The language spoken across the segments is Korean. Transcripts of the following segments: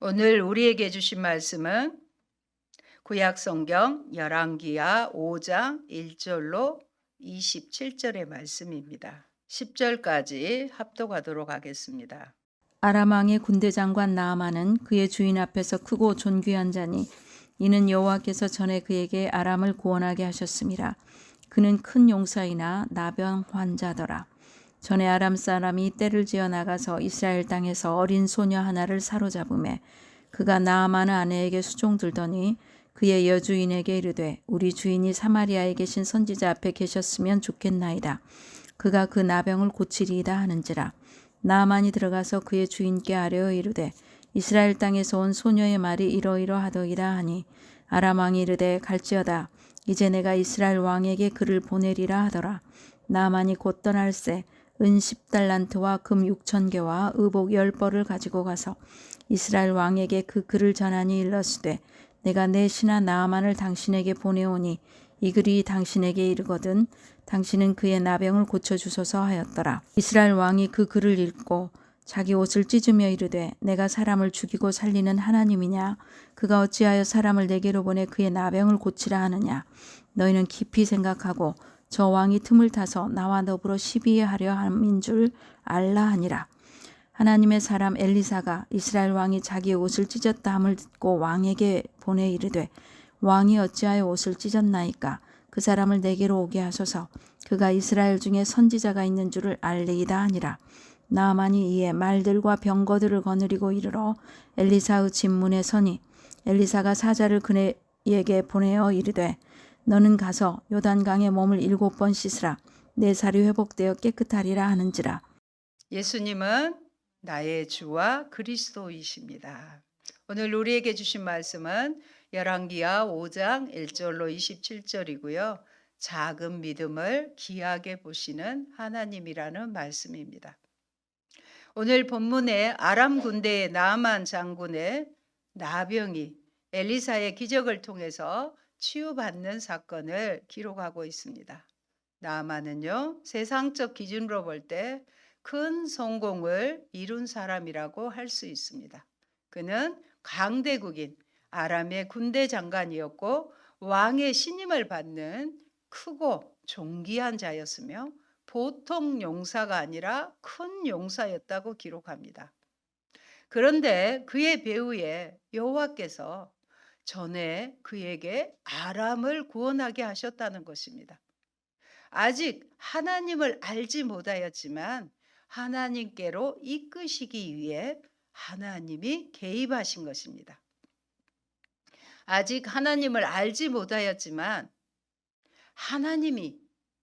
오늘 우리에게 주신 말씀은 구약 성경 열왕기하 5장 1절로 27절의 말씀입니다. 10절까지 합독하도록 하겠습니다. 아람 왕의 군대 장관 나아만은 그의 주인 앞에서 크고 존귀한 자니 이는 여호와께서 전에 그에게 아람을 구원하게 하셨음이라. 그는 큰 용사이나 나병 환자더라. 전에 아람 사람이 떼를 지어 나가서 이스라엘 땅에서 어린 소녀 하나를 사로잡음에 그가 나아만 아내에게 수종들더니 그의 여주인에게 이르되 우리 주인이 사마리아에 계신 선지자 앞에 계셨으면 좋겠나이다. 그가 그 나병을 고치리이다 하는지라. 나아만이 들어가서 그의 주인께 아뢰어 이르되 이스라엘 땅에서 온 소녀의 말이 이러이러하더이다 하니 아람 왕이 이르되 갈지어다. 이제 내가 이스라엘 왕에게 그를 보내리라 하더라. 나아만이 곧 떠날새 은 10달란트와 금 6,000개와 의복 10벌을 가지고 가서 이스라엘 왕에게 그 글을 전하니 일렀으되 내가 내 신하 나아만을 당신에게 보내오니 이 글이 당신에게 이르거든 당신은 그의 나병을 고쳐주소서 하였더라. 이스라엘 왕이 그 글을 읽고 자기 옷을 찢으며 이르되 내가 사람을 죽이고 살리는 하나님이냐? 그가 어찌하여 사람을 내게로 보내 그의 나병을 고치라 하느냐? 너희는 깊이 생각하고 저 왕이 틈을 타서 나와 더불어 시비하려 함인 줄 알라 하니라. 하나님의 사람 엘리사가 이스라엘 왕이 자기의 옷을 찢었다 함을 듣고 왕에게 보내 이르되 왕이 어찌하여 옷을 찢었나이까? 그 사람을 내게로 오게 하소서. 그가 이스라엘 중에 선지자가 있는 줄을 알리이다 하니라. 나아만이 이에 말들과 병거들을 거느리고 이르러 엘리사의 집문에 서니 엘리사가 사자를 그에게 보내어 이르되 너는 가서 요단강에 몸을 7번 씻으라. 내 살이 회복되어 깨끗하리라 하는지라. 예수님은 나의 주와 그리스도이십니다. 오늘 우리에게 주신 말씀은 열왕기하 5장 1절로 27절이고요. 작은 믿음을 귀하게 보시는 하나님이라는 말씀입니다. 오늘 본문의 아람 군대의 나아만 장군의 나병이 엘리사의 기적을 통해서 치유받는 사건을 기록하고 있습니다. 나아만은요, 세상적 기준으로 볼 때 큰 성공을 이룬 사람이라고 할 수 있습니다. 그는 강대국인 아람의 군대 장관이었고 왕의 신임을 받는 크고 존귀한 자였으며 보통 용사가 아니라 큰 용사였다고 기록합니다. 그런데 그의 배후에 여호와께서 전에 그에게 아람을 구원하게 하셨다는 것입니다. 아직 하나님을 알지 못하였지만 하나님께로 이끄시기 위해 하나님이 개입하신 것입니다. 아직 하나님을 알지 못하였지만 하나님이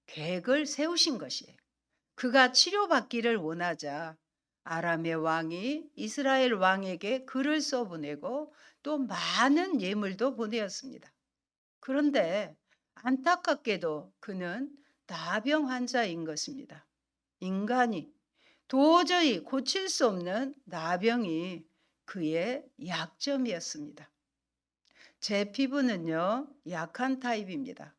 계획을 세우신 것이에요. 그가 치료받기를 원하자 아람의 왕이 이스라엘 왕에게 글을 써보내고 또 많은 예물도 보내었습니다. 그런데 안타깝게도 그는 나병 환자인 것입니다. 인간이 도저히 고칠 수 없는 나병이 그의 약점이었습니다. 제 피부는요, 약한 타입입니다.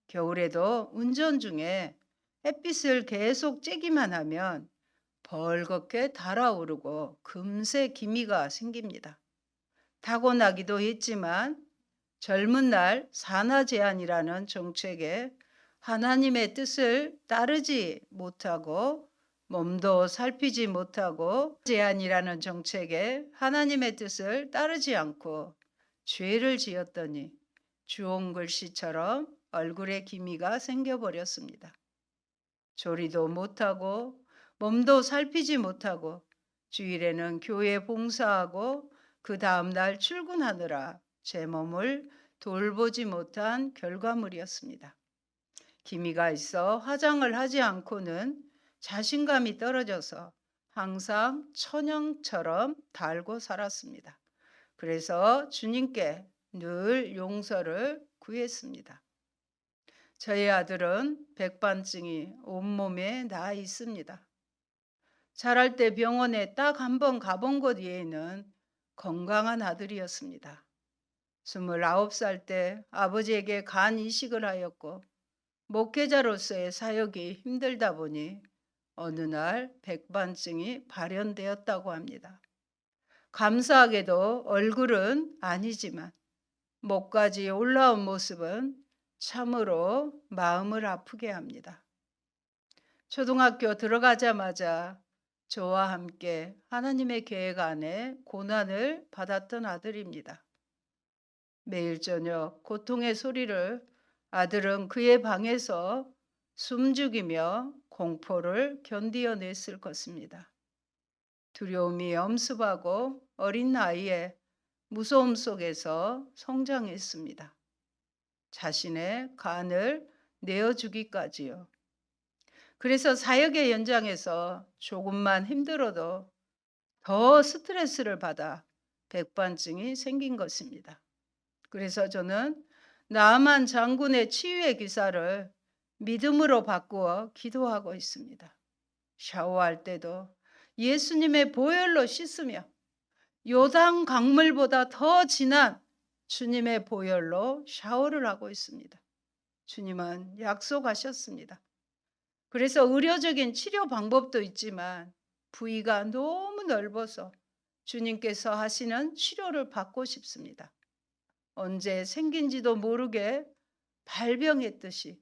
겨울에도 운전 중에 햇빛을 계속 쬐기만 하면 벌겋게 달아오르고 금세 기미가 생깁니다. 타고나기도 했지만 젊은 날 산하 제한이라는 정책에 하나님의 뜻을 따르지 못하고 몸도 살피지 못하고 제한이라는 정책에 하나님의 뜻을 따르지 않고 죄를 지었더니 주홍 글씨처럼 얼굴에 기미가 생겨버렸습니다. 조리도 못하고 몸도 살피지 못하고 주일에는 교회 봉사하고 그 다음날 출근하느라 제 몸을 돌보지 못한 결과물이었습니다. 기미가 있어 화장을 하지 않고는 자신감이 떨어져서 항상 천형처럼 달고 살았습니다. 그래서 주님께 늘 용서를 구했습니다. 저희 아들은 백반증이 온몸에 나 있습니다. 자랄 때 병원에 딱 한 번 가본 것 외에는 건강한 아들이었습니다. 29살 때 아버지에게 간 이식을 하였고 목회자로서의 사역이 힘들다 보니 어느 날 백반증이 발현되었다고 합니다. 감사하게도 얼굴은 아니지만 목까지 올라온 모습은 참으로 마음을 아프게 합니다. 초등학교 들어가자마자 저와 함께 하나님의 계획 안에 고난을 받았던 아들입니다. 매일 저녁 고통의 소리를 아들은 그의 방에서 숨죽이며 공포를 견디어냈을 것입니다. 두려움이 엄습하고 어린 나이에 무서움 속에서 성장했습니다. 자신의 간을 내어주기까지요. 그래서 사역의 연장에서 조금만 힘들어도 더 스트레스를 받아 백반증이 생긴 것입니다. 그래서 저는 나아만 장군의 치유의 기사를 믿음으로 바꾸어 기도하고 있습니다. 샤워할 때도 예수님의 보혈로 씻으며 요단 강물보다 더 진한 주님의 보혈로 샤워를 하고 있습니다. 주님은 약속하셨습니다. 그래서 의료적인 치료 방법도 있지만 부위가 너무 넓어서 주님께서 하시는 치료를 받고 싶습니다. 언제 생긴지도 모르게 발병했듯이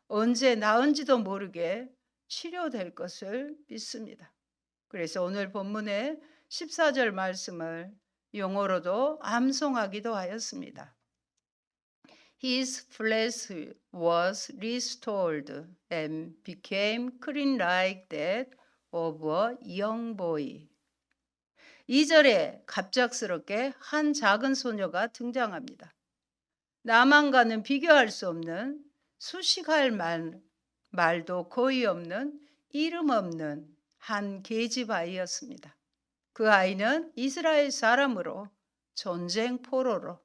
언제 나은지도 모르게 치료될 것을 믿습니다. 그래서 오늘 본문의 14절 말씀을 영어로도 암송하기도 하였습니다. His flesh was restored and became clean like that of a young boy. 2절에 갑작스럽게 한 작은 소녀가 등장합니다. 나만과는 비교할 수 없는 수식할 말도 거의 없는 이름 없는 한 계집 아이였습니다. 그 아이는 이스라엘 사람으로 전쟁 포로로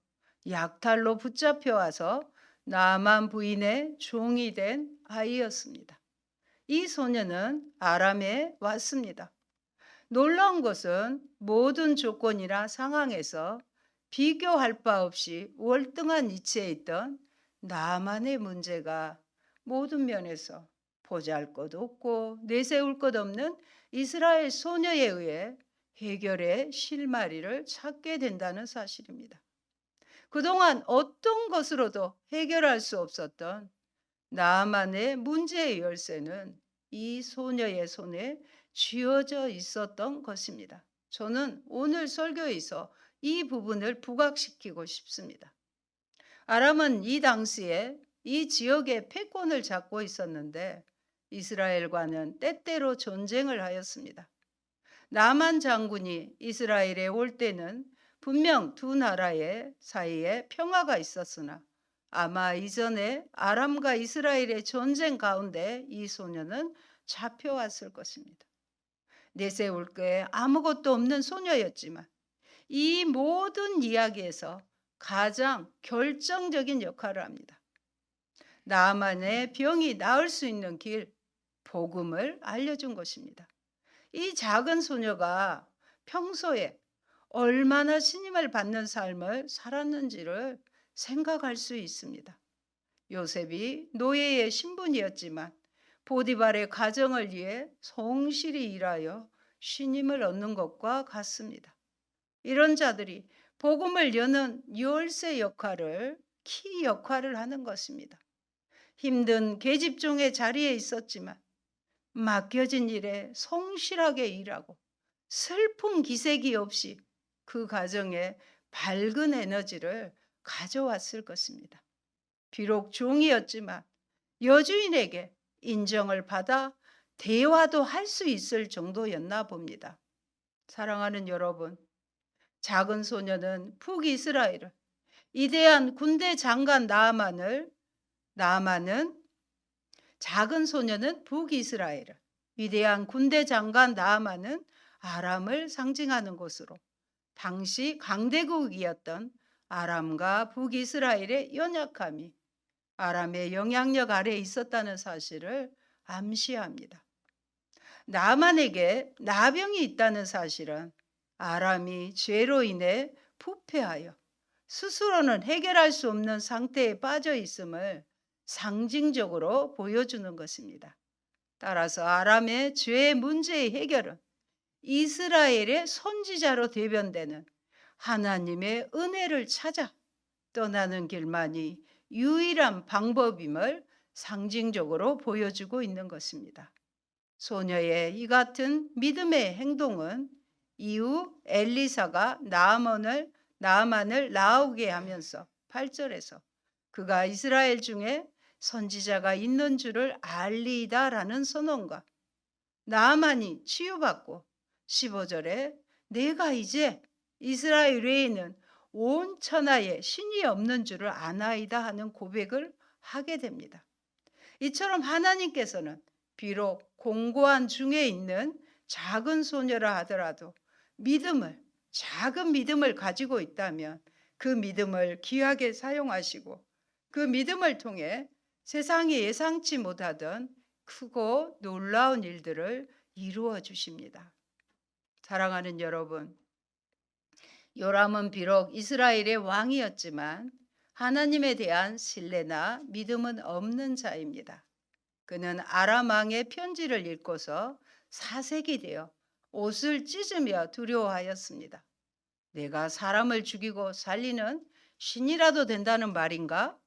약탈로 붙잡혀 와서 나만 부인의 종이 된 아이였습니다. 이 소녀는 아람에 왔습니다. 놀라운 것은 모든 조건이나 상황에서 비교할 바 없이 월등한 위치에 있던 나만의 문제가 모든 면에서 보잘것 없고 내세울 것 없는 이스라엘 소녀에 의해 해결의 실마리를 찾게 된다는 사실입니다. 그동안 어떤 것으로도 해결할 수 없었던 나만의 문제의 열쇠는 이 소녀의 손에 쥐어져 있었던 것입니다. 저는 오늘 설교에서 이 부분을 부각시키고 싶습니다. 아람은 이 당시에 이 지역의 패권을 잡고 있었는데 이스라엘과는 때때로 전쟁을 하였습니다. 나만 장군이 이스라엘에 올 때는 분명 두 나라의 사이에 평화가 있었으나 아마 이전에 아람과 이스라엘의 전쟁 가운데 이 소녀는 잡혀왔을 것입니다. 내세울 게 아무것도 없는 소녀였지만 이 모든 이야기에서 가장 결정적인 역할을 합니다. 나만의 병이 나을 수 있는 길, 복음을 알려준 것입니다. 이 작은 소녀가 평소에 얼마나 신임을 받는 삶을 살았는지를 생각할 수 있습니다. 요셉이 노예의 신분이었지만 보디발의 가정을 위해 성실히 일하여 신임을 얻는 것과 같습니다. 이런 자들이 복음을 여는 열쇠 역할을, 키 역할을 하는 것입니다. 힘든 계집종의 자리에 있었지만 맡겨진 일에 성실하게 일하고 슬픈 기색이 없이 그 가정에 밝은 에너지를 가져왔을 것입니다. 비록 종이었지만 여주인에게 인정을 받아 대화도 할 수 있을 정도였나 봅니다. 사랑하는 여러분, 작은 소녀는 북이스라엘을, 위대한 군대 장관 작은 소녀는 북이스라엘을, 위대한 군대 장관 나아만은 아람을 상징하는 것으로 당시 강대국이었던 아람과 북이스라엘의 연약함이 아람의 영향력 아래에 있었다는 사실을 암시합니다. 나만에게 나병이 있다는 사실은 아람이 죄로 인해 부패하여 스스로는 해결할 수 없는 상태에 빠져 있음을 상징적으로 보여주는 것입니다. 따라서 아람의 죄의 문제의 해결은 이스라엘의 선지자로 대변되는 하나님의 은혜를 찾아 떠나는 길만이 유일한 방법임을 상징적으로 보여주고 있는 것입니다. 소녀의 이 같은 믿음의 행동은 이후 엘리사가 나아만을 나오게 하면서 8절에서 그가 이스라엘 중에 선지자가 있는 줄을 알리이다라는 선언과 나아만이 치유받고 15절에 내가 이제 이스라엘 외에는 온 천하에 신이 없는 줄을 아나이다 하는 고백을 하게 됩니다. 이처럼 하나님께서는 비록 공고한 중에 있는 작은 소녀라 하더라도 작은 믿음을 가지고 있다면 그 믿음을 귀하게 사용하시고 그 믿음을 통해 세상이 예상치 못하던 크고 놀라운 일들을 이루어 주십니다. 사랑하는 여러분, 요람은 비록 이스라엘의 왕이었지만 하나님에 대한 신뢰나 믿음은 없는 자입니다. 그는 아람 왕의 편지를 읽고서 사색이 되어 옷을 찢으며 두려워하였습니다. 내가 사람을 죽이고 살리는 신이라도 된다는 말인가?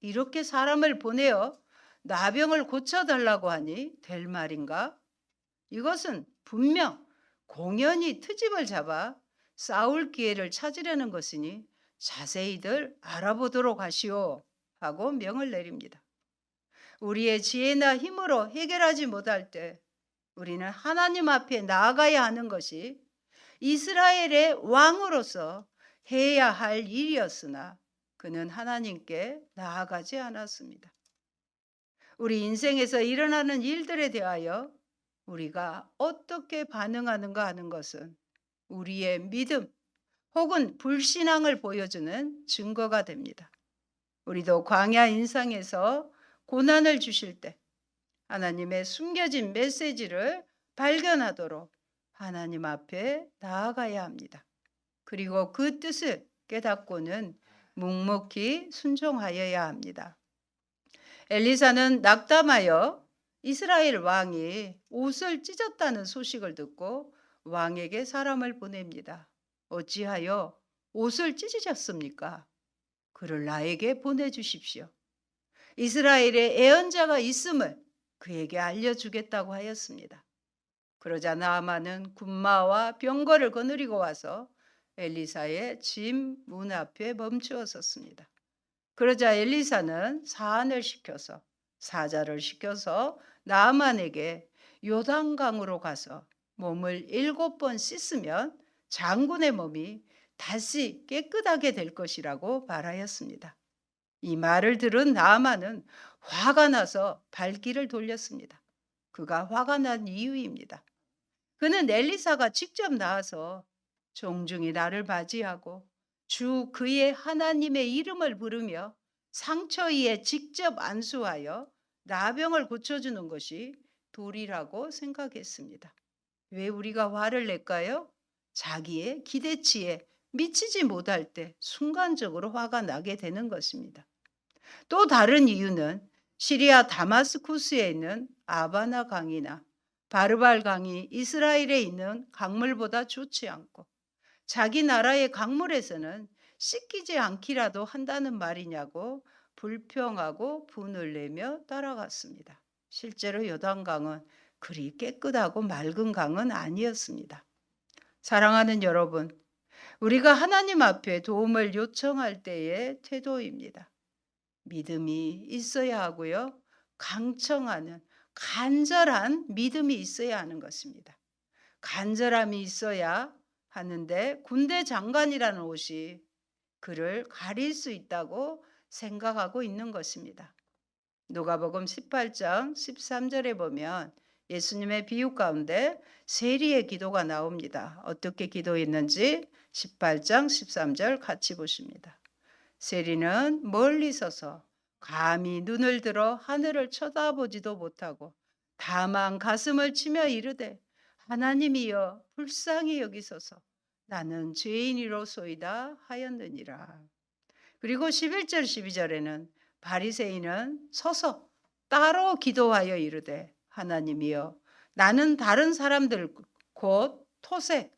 이렇게 사람을 보내어 나병을 고쳐달라고 하니 될 말인가? 이것은 분명 공연히 트집을 잡아 싸울 기회를 찾으려는 것이니 자세히들 알아보도록 하시오 하고 명을 내립니다. 우리의 지혜나 힘으로 해결하지 못할 때 우리는 하나님 앞에 나아가야 하는 것이 이스라엘의 왕으로서 해야 할 일이었으나 그는 하나님께 나아가지 않았습니다. 우리 인생에서 일어나는 일들에 대하여 우리가 어떻게 반응하는가 하는 것은 우리의 믿음 혹은 불신앙을 보여주는 증거가 됩니다. 우리도 광야 인상에서 고난을 주실 때 하나님의 숨겨진 메시지를 발견하도록 하나님 앞에 나아가야 합니다. 그리고 그 뜻을 깨닫고는 묵묵히 순종하여야 합니다. 엘리사는 낙담하여 이스라엘 왕이 옷을 찢었다는 소식을 듣고 왕에게 사람을 보냅니다. 어찌하여 옷을 찢으셨습니까? 그를 나에게 보내주십시오. 이스라엘에 애언자가 있음을 그에게 알려주겠다고 하였습니다. 그러자 나아만은 군마와 병거를 거느리고 와서 엘리사의 집 문 앞에 멈추어 섰습니다. 그러자 엘리사는 사자를 시켜서 나아만에게 요단강으로 가서 몸을 7번 씻으면 장군의 몸이 다시 깨끗하게 될 것이라고 말하였습니다. 이 말을 들은 나아만은 화가 나서 발길을 돌렸습니다. 그가 화가 난 이유입니다. 그는 엘리사가 직접 나와서 종중이 나를 맞이하고 주 그의 하나님의 이름을 부르며 상처 위에 직접 안수하여 나병을 고쳐주는 것이 도리라고 생각했습니다. 왜 우리가 화를 낼까요? 자기의 기대치에 미치지 못할 때 순간적으로 화가 나게 되는 것입니다. 또 다른 이유는 시리아 다마스쿠스에 있는 아바나 강이나 바르발 강이 이스라엘에 있는 강물보다 좋지 않고 자기 나라의 강물에서는 씻기지 않기라도 한다는 말이냐고 불평하고 분을 내며 따라갔습니다. 실제로 요단강은 그리 깨끗하고 맑은 강은 아니었습니다. 사랑하는 여러분, 우리가 하나님 앞에 도움을 요청할 때의 태도입니다. 믿음이 있어야 하고요. 강청하는 간절한 믿음이 있어야 하는 것입니다. 간절함이 있어야 하는데 군대 장관이라는 옷이 그를 가릴 수 있다고 생각하고 있는 것입니다. 누가복음 18장 13절에 보면 예수님의 비유 가운데 세리의 기도가 나옵니다. 어떻게 기도했는지 18장 13절 같이 보십니다. 세리는 멀리 서서 감히 눈을 들어 하늘을 쳐다보지도 못하고 다만 가슴을 치며 이르되 하나님이여 불쌍히 여기소서 나는 죄인이로소이다 하였느니라. 그리고 11절 12절에는 바리새인은 서서 따로 기도하여 이르되 하나님이여 나는 다른 사람들 곧 토색,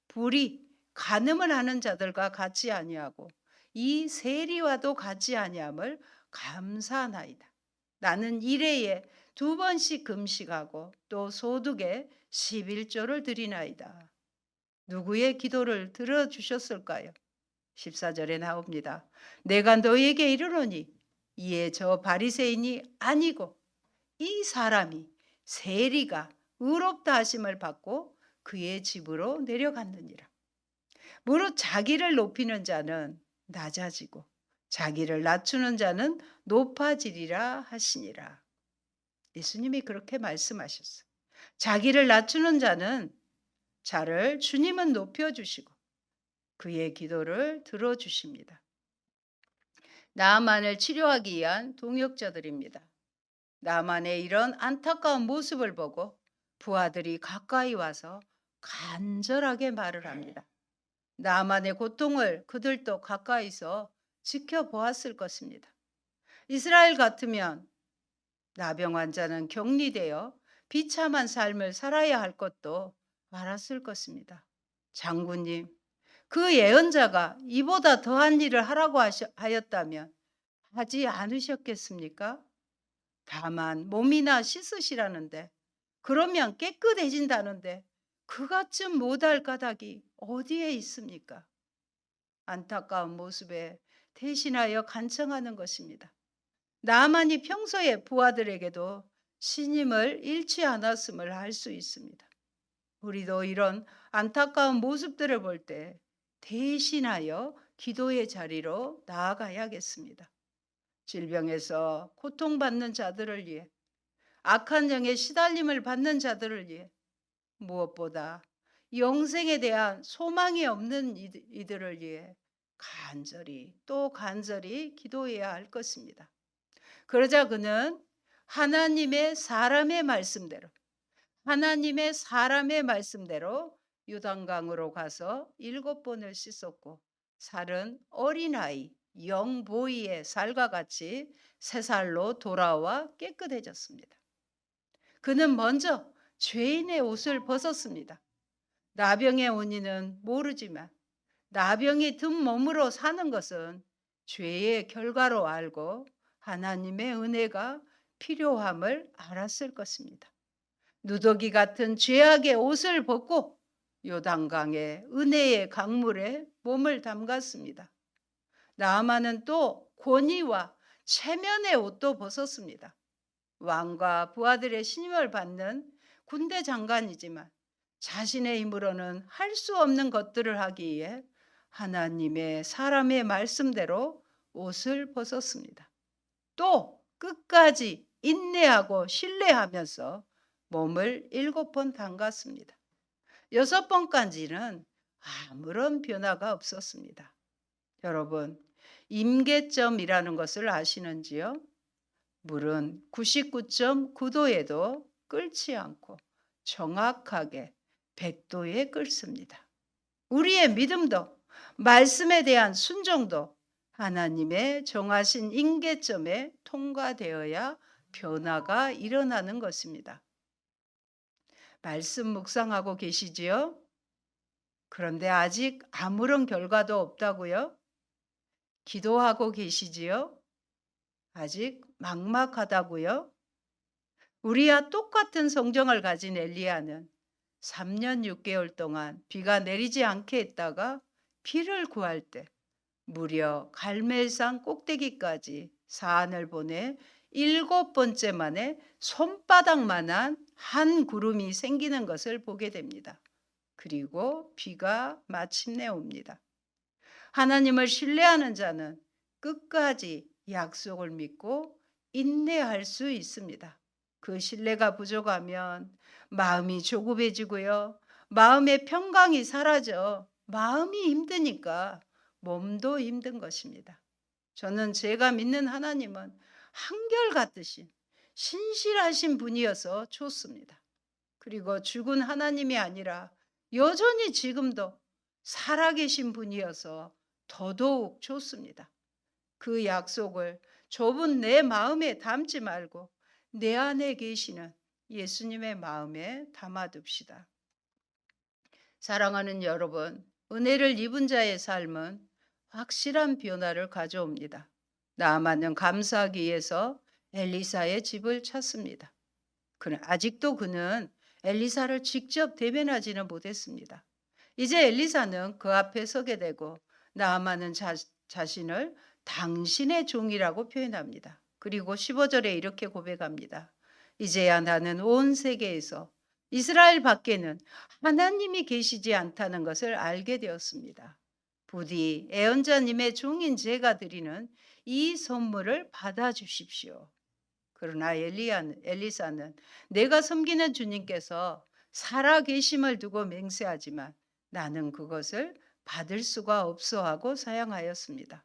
불의, 간음을 하는 자들과 같이 아니하고 이 세리와도 같이 아니함을 감사하나이다. 나는 일회에 2번씩 금식하고 또 소득에 11조를 드리나이다. 누구의 기도를 들어주셨을까요? 14절에 나옵니다. 내가 너에게 이르노니 이에 저 바리새인이 아니고 이 사람이 세리가 의롭다 하심을 받고 그의 집으로 내려갔느니라. 무릇 자기를 높이는 자는 낮아지고 자기를 낮추는 자는 높아지리라 하시니라. 예수님이 그렇게 말씀하셨어요. 자기를 낮추는 자를 주님은 높여주시고 그의 기도를 들어주십니다. 나아만을 치료하기 위한 동역자들입니다. 나아만의 이런 안타까운 모습을 보고 부하들이 가까이 와서 간절하게 말을 합니다. 나아만의 고통을 그들도 가까이서 지켜보았을 것입니다. 이스라엘 같으면 나병 환자는 격리되어 비참한 삶을 살아야 할 것도 알았을 것입니다. 장군님, 그 예언자가 이보다 더한 일을 하라고 하였다면 하지 않으셨겠습니까? 다만 몸이나 씻으시라는데, 그러면 깨끗해진다는데 그같은 못할 까닭이 어디에 있습니까? 안타까운 모습에 대신하여 간청하는 것입니다. 나만이 평소에 부하들에게도 신임을 잃지 않았음을 알 수 있습니다. 우리도 이런 안타까운 모습들을 볼 때 대신하여 기도의 자리로 나아가야겠습니다. 질병에서 고통받는 자들을 위해, 악한 영에 시달림을 받는 자들을 위해, 무엇보다 영생에 대한 소망이 없는 이들을 위해 간절히 또 간절히 기도해야 할 것입니다. 그러자 그는 하나님의 사람의 말씀대로 요단강으로 가서 7번을 씻었고 살은 어린아이 영보이의 살과 같이 새 살로 돌아와 깨끗해졌습니다. 그는 먼저 죄인의 옷을 벗었습니다. 나병의 원인은 모르지만 나병이 든 몸으로 사는 것은 죄의 결과로 알고 하나님의 은혜가 필요함을 알았을 것입니다. 누더기 같은 죄악의 옷을 벗고 요단강의 은혜의 강물에 몸을 담갔습니다. 나아만은 또 권위와 체면의 옷도 벗었습니다. 왕과 부하들의 신임을 받는 군대 장관이지만 자신의 힘으로는 할 수 없는 것들을 하기 위해 하나님의 사람의 말씀대로 옷을 벗었습니다. 또 끝까지 인내하고 신뢰하면서 몸을 7번 담갔습니다. 6번까지는 아무런 변화가 없었습니다. 여러분, 임계점이라는 것을 아시는지요? 물은 99.9도에도 끓지 않고 정확하게 100도에 끓습니다. 우리의 믿음도 말씀에 대한 순종도 하나님의 정하신 임계점에 통과되어야 변화가 일어나는 것입니다. 말씀 묵상하고 계시지요? 그런데 아직 아무런 결과도 없다고요? 기도하고 계시지요? 아직 막막하다고요? 우리와 똑같은 성정을 가진 엘리야는 3년 6개월 동안 비가 내리지 않게 했다가 비를 구할 때 무려 갈멜산 꼭대기까지 사안을 보내 7번째 만에 손바닥만한 한 구름이 생기는 것을 보게 됩니다. 그리고 비가 마침내 옵니다. 하나님을 신뢰하는 자는 끝까지 약속을 믿고 인내할 수 있습니다. 그 신뢰가 부족하면 마음이 조급해지고요. 마음의 평강이 사라져 마음이 힘드니까 몸도 힘든 것입니다. 저는 제가 믿는 하나님은 한결같으신 신실하신 분이어서 좋습니다. 그리고 죽은 하나님이 아니라 여전히 지금도 살아계신 분이어서 더더욱 좋습니다. 그 약속을 좁은 내 마음에 담지 말고 내 안에 계시는 예수님의 마음에 담아둡시다. 사랑하는 여러분, 은혜를 입은 자의 삶은 확실한 변화를 가져옵니다. 나아만은 감사하기 위해서 엘리사의 집을 찾습니다. 그는 아직도 그는 엘리사를 직접 대면하지는 못했습니다. 이제 엘리사는 그 앞에 서게 되고 나아만은 자신을 당신의 종이라고 표현합니다. 그리고 15절에 이렇게 고백합니다. 이제야 나는 온 세계에서 이스라엘 밖에는 하나님이 계시지 않다는 것을 알게 되었습니다. 부디 애언자님의 종인 제가 드리는 이 선물을 받아주십시오. 그러나 엘리사는 내가 섬기는 주님께서 살아계심을 두고 맹세하지만 나는 그것을 받을 수가 없어 하고 사양하였습니다.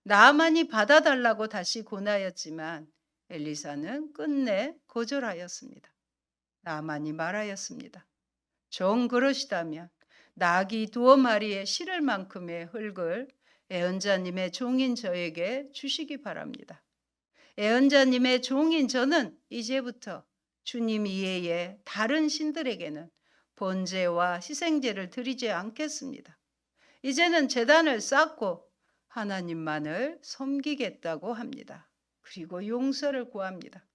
나만이 받아달라고 다시 권하였지만 엘리사는 끝내 거절하였습니다. 나만이 말하였습니다. 정 그러시다면 낙이 2마리에 실을 만큼의 흙을 애언자님의 종인 저에게 주시기 바랍니다. 애언자님의 종인 저는 이제부터 주님 이외에 다른 신들에게는 번제와 희생제를 드리지 않겠습니다. 이제는 제단을 쌓고 하나님만을 섬기겠다고 합니다. 그리고 용서를 구합니다.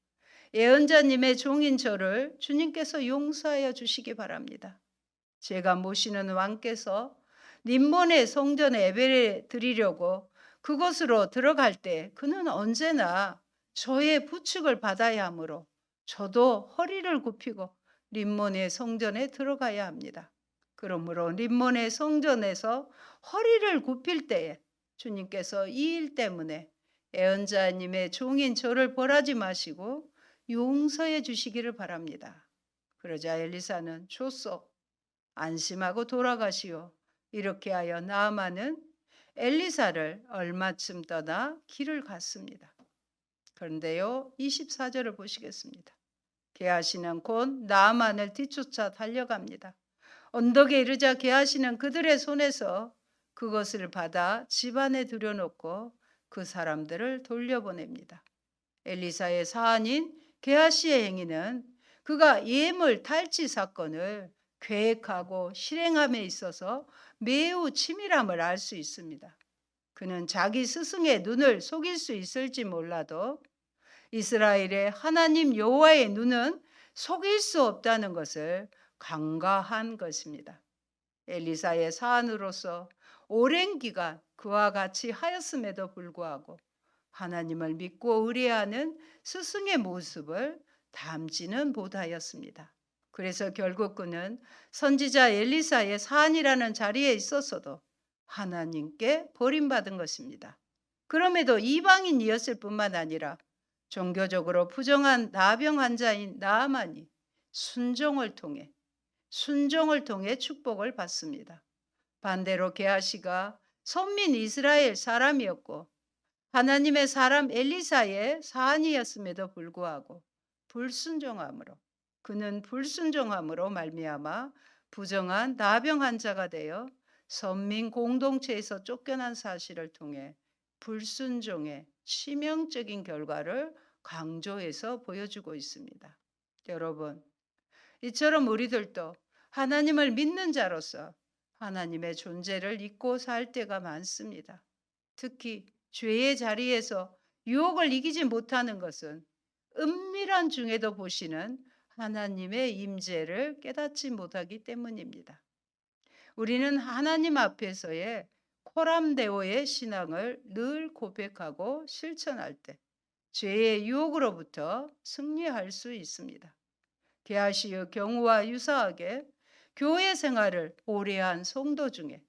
예언자님의 종인 저를 주님께서 용서하여 주시기 바랍니다. 제가 모시는 왕께서 님몬의 성전에 예배를 드리려고 그곳으로 들어갈 때 그는 언제나 저의 부축을 받아야 하므로 저도 허리를 굽히고 림몬의 성전에 들어가야 합니다. 그러므로 림몬의 성전에서 허리를 굽힐 때에 주님께서 이 일 때문에 애언자님의 종인 저를 벌하지 마시고 용서해 주시기를 바랍니다. 그러자 엘리사는 좋소, 안심하고 돌아가시오. 이렇게 하여 나아만은 엘리사를 얼마쯤 떠나 길을 갔습니다. 그런데요, 24절을 보시겠습니다. 게하시는 곧 나아만을 뒤쫓아 달려갑니다. 언덕에 이르자 게하시는 그들의 손에서 그것을 받아 집안에 들여놓고 그 사람들을 돌려보냅니다. 엘리사의 사안인 게하시의 행위는 그가 예물 탈취 사건을 계획하고 실행함에 있어서 매우 치밀함을 알 수 있습니다. 그는 자기 스승의 눈을 속일 수 있을지 몰라도 이스라엘의 하나님 여호와의 눈은 속일 수 없다는 것을 간과한 것입니다. 엘리사의 사안으로서 오랜 기간 그와 같이 하였음에도 불구하고 하나님을 믿고 의뢰하는 스승의 모습을 담지는 못하였습니다. 그래서 결국 그는 선지자 엘리사의 사안이라는 자리에 있었어도 하나님께 버림받은 것입니다. 그럼에도 이방인이었을 뿐만 아니라 종교적으로 부정한 나병 환자인 나아만이 순종을 통해 축복을 받습니다. 반대로 게하시가 선민 이스라엘 사람이었고 하나님의 사람 엘리사의 사안이었음에도 불구하고 그는 불순종함으로 말미암아 부정한 나병 환자가 되어 선민 공동체에서 쫓겨난 사실을 통해 불순종의 치명적인 결과를 강조해서 보여주고 있습니다. 여러분, 이처럼 우리들도 하나님을 믿는 자로서 하나님의 존재를 잊고 살 때가 많습니다. 특히 죄의 자리에서 유혹을 이기지 못하는 것은 은밀한 중에도 보시는 하나님의 임재를 깨닫지 못하기 때문입니다. 우리는 하나님 앞에서의 코람데오의 신앙을 늘 고백하고 실천할 때 죄의 유혹으로부터 승리할 수 있습니다. 게하시의 경우와 유사하게 교회 생활을 오래 한 성도 중에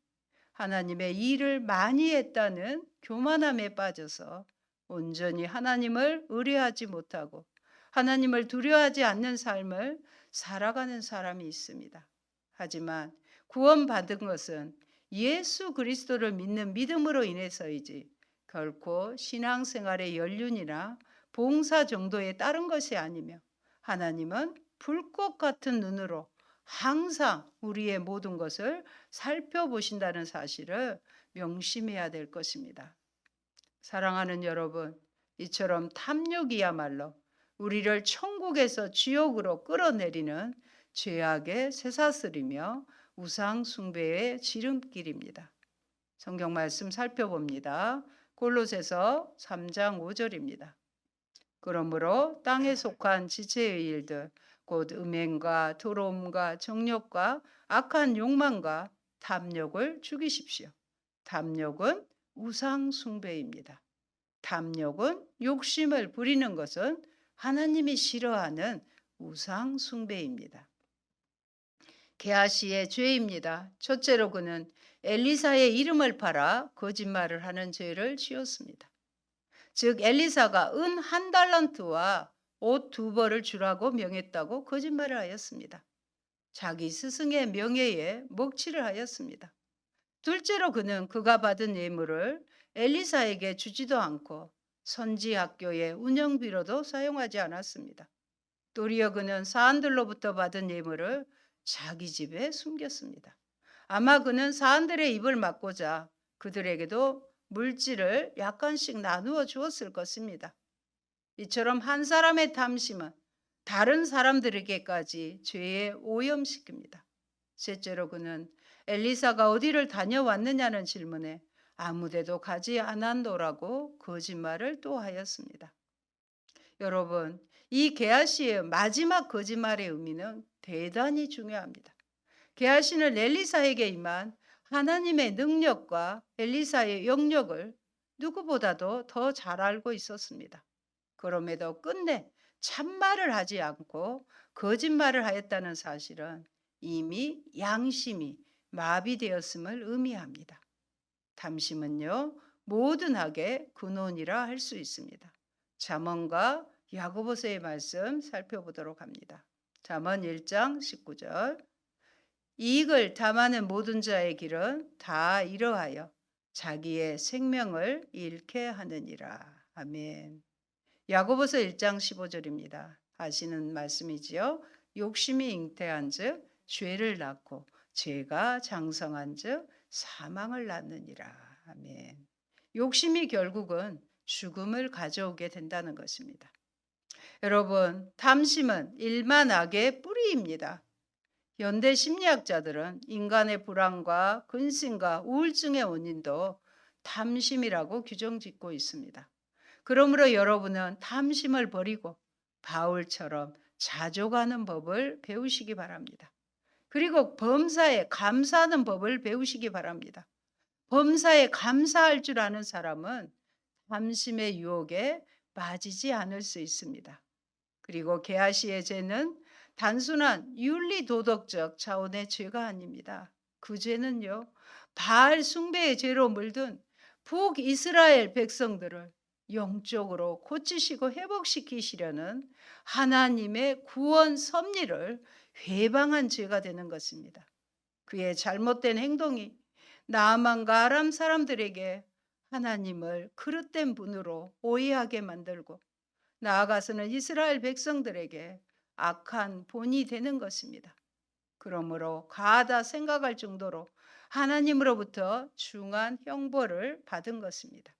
하나님의 일을 많이 했다는 교만함에 빠져서 온전히 하나님을 의뢰하지 못하고 하나님을 두려워하지 않는 삶을 살아가는 사람이 있습니다. 하지만 구원받은 것은 예수 그리스도를 믿는 믿음으로 인해서이지 결코 신앙생활의 연륜이나 봉사 정도에 따른 것이 아니며 하나님은 불꽃 같은 눈으로 항상 우리의 모든 것을 살펴보신다는 사실을 명심해야 될 것입니다. 사랑하는 여러분, 이처럼 탐욕이야말로 우리를 천국에서 지옥으로 끌어내리는 죄악의 쇠사슬이며 우상 숭배의 지름길입니다. 성경 말씀 살펴봅니다. 골로새서 3장 5절입니다. 그러므로 땅에 속한 지체의 일들, 곧 음행과 더러움과 정욕과 악한 욕망과 탐욕을 죽이십시오. 탐욕은 우상 숭배입니다. 탐욕은 욕심을 부리는 것은 하나님이 싫어하는 우상 숭배입니다. 게하시의 죄입니다. 첫째로 그는 엘리사의 이름을 팔아 거짓말을 하는 죄를 지었습니다. 즉 엘리사가 은 1달란트와 옷 2벌을 주라고 명했다고 거짓말을 하였습니다. 자기 스승의 명예에 먹칠을 하였습니다. 둘째로 그는 그가 받은 예물을 엘리사에게 주지도 않고 선지 학교의 운영비로도 사용하지 않았습니다. 도리어 그는 사람들로부터 받은 예물을 자기 집에 숨겼습니다. 아마 그는 사람들의 입을 막고자 그들에게도 물질을 약간씩 나누어 주었을 것입니다. 이처럼 한 사람의 탐심은 다른 사람들에게까지 죄에 오염시킵니다. 셋째로 그는 엘리사가 어디를 다녀왔느냐는 질문에 아무데도 가지 않았노라고 거짓말을 또 하였습니다. 여러분, 이 게하시의 마지막 거짓말의 의미는 대단히 중요합니다. 게하시는 엘리사에게 임한 하나님의 능력과 엘리사의 영역을 누구보다도 더 잘 알고 있었습니다. 그럼에도 끝내 참말을 하지 않고 거짓말을 하였다는 사실은 이미 양심이 마비되었음을 의미합니다. 탐심은요, 모든 악의 근원이라 할 수 있습니다. 잠언과 야고보서의 말씀 살펴보도록 합니다. 잠언 1장 19절. 이익을 탐하는 모든 자의 길은 다 이러하여 자기의 생명을 잃게 하느니라. 아멘. 야고보서 1장 15절입니다. 하시는 말씀이지요. 욕심이 잉태한즉 죄를 낳고 죄가 장성한즉 사망을 낳느니라. 아멘. 욕심이 결국은 죽음을 가져오게 된다는 것입니다. 여러분, 탐심은 일만 악의 뿌리입니다. 현대 심리학자들은 인간의 불안과 근심과 우울증의 원인도 탐심이라고 규정짓고 있습니다. 그러므로 여러분은 탐심을 버리고 바울처럼 자족하는 법을 배우시기 바랍니다. 그리고 범사에 감사하는 법을 배우시기 바랍니다. 범사에 감사할 줄 아는 사람은 탐심의 유혹에 빠지지 않을 수 있습니다. 그리고 게하시의 죄는 단순한 윤리 도덕적 차원의 죄가 아닙니다. 그 죄는요, 바알 숭배의 죄로 물든 북이스라엘 백성들을 영적으로 고치시고 회복시키시려는 하나님의 구원 섭리를 회방한 죄가 되는 것입니다. 그의 잘못된 행동이 나아만과 아람 사람들에게 하나님을 그릇된 분으로 오해하게 만들고 나아가서는 이스라엘 백성들에게 악한 본이 되는 것입니다. 그러므로 가하다 생각할 정도로 하나님으로부터 중한 형벌을 받은 것입니다.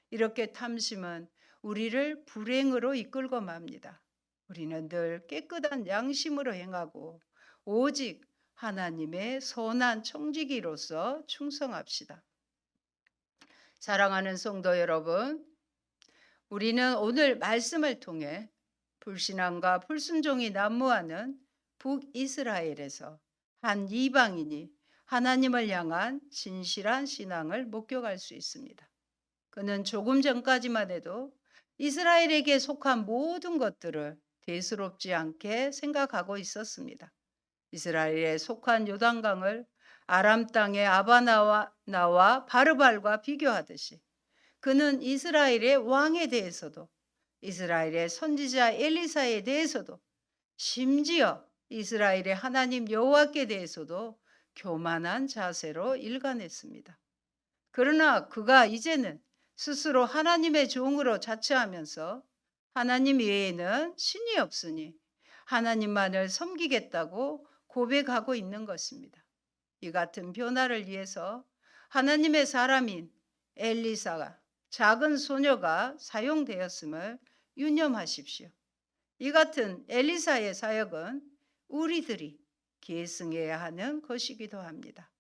이렇게 탐심은 우리를 불행으로 이끌고 맙니다. 우리는 늘 깨끗한 양심으로 행하고 오직 하나님의 선한 청지기로서 충성합시다. 사랑하는 성도 여러분, 우리는 오늘 말씀을 통해 불신앙과 불순종이 난무하는 북이스라엘에서 한 이방인이 하나님을 향한 진실한 신앙을 목격할 수 있습니다. 그는 조금 전까지만 해도 이스라엘에게 속한 모든 것들을 대수롭지 않게 생각하고 있었습니다. 이스라엘에 속한 요단강을 아람 땅의 아바나와 바르발과 비교하듯이 그는 이스라엘의 왕에 대해서도 이스라엘의 선지자 엘리사에 대해서도 심지어 이스라엘의 하나님 여호와께 대해서도 교만한 자세로 일관했습니다. 그러나 그가 이제는 스스로 하나님의 종으로 자처하면서 하나님 외에는 신이 없으니 하나님만을 섬기겠다고 고백하고 있는 것입니다. 이 같은 변화를 위해서 하나님의 사람인 엘리사가 작은 소녀가 사용되었음을 유념하십시오. 이 같은 엘리사의 사역은 우리들이 계승해야 하는 것이기도 합니다.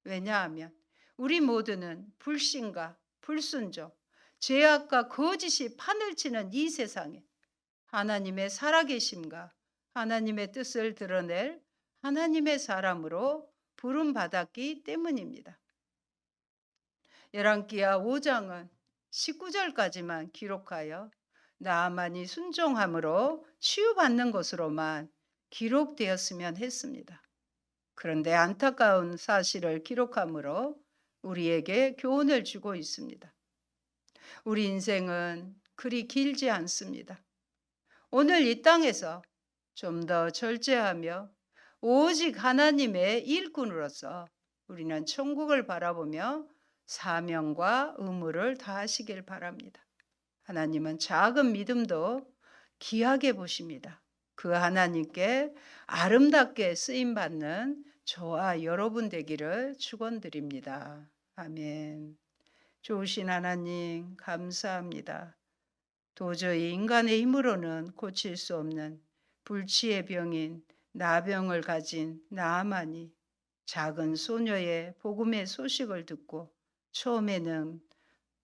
왜냐하면 우리 모두는 불신과 불순종, 죄악과 거짓이 판을 치는 이 세상에 하나님의 살아계심과 하나님의 뜻을 드러낼 하나님의 사람으로 부름받았기 때문입니다. 열왕기하 5장은 19절까지만 기록하여 나아만이 순종함으로 치유받는 것으로만 기록되었으면 했습니다. 그런데 안타까운 사실을 기록함으로 우리에게 교훈을 주고 있습니다. 우리 인생은 그리 길지 않습니다. 오늘 이 땅에서 좀 더 절제하며 오직 하나님의 일꾼으로서 우리는 천국을 바라보며 사명과 의무를 다하시길 바랍니다. 하나님은 작은 믿음도 귀하게 보십니다. 그 하나님께 아름답게 쓰임받는 저와 여러분 되기를 축원드립니다. 아멘. 좋으신 하나님 감사합니다. 도저히 인간의 힘으로는 고칠 수 없는 불치의 병인 나병을 가진 나아만이 작은 소녀의 복음의 소식을 듣고 처음에는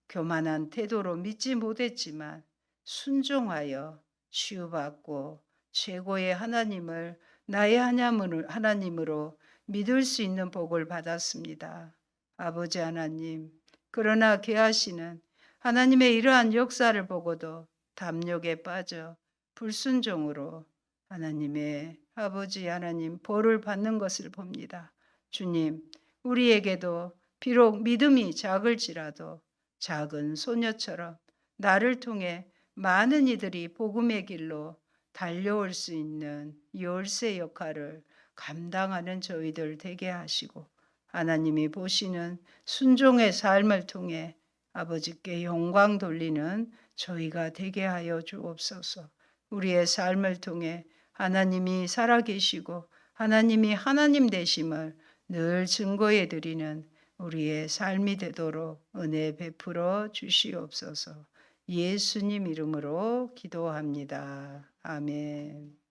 교만한 태도로 믿지 못했지만 순종하여 치유받고 최고의 하나님을 나의 하나님으로 믿을 수 있는 복을 받았습니다. 아버지 하나님, 그러나 개하시는 하나님의 이러한 역사를 보고도 담력에 빠져 불순종으로 하나님의 아버지 하나님 벌을 받는 것을 봅니다. 주님, 우리에게도 비록 믿음이 작을지라도 작은 소녀처럼 나를 통해 많은 이들이 복음의 길로 달려올 수 있는 열쇠 역할을 감당하는 저희들 되게 하시고 하나님이 보시는 순종의 삶을 통해 아버지께 영광 돌리는 저희가 되게 하여 주옵소서. 우리의 삶을 통해 하나님이 살아계시고 하나님이 하나님 되심을 늘 증거해 드리는 우리의 삶이 되도록 은혜 베풀어 주시옵소서. 예수님 이름으로 기도합니다. 아멘.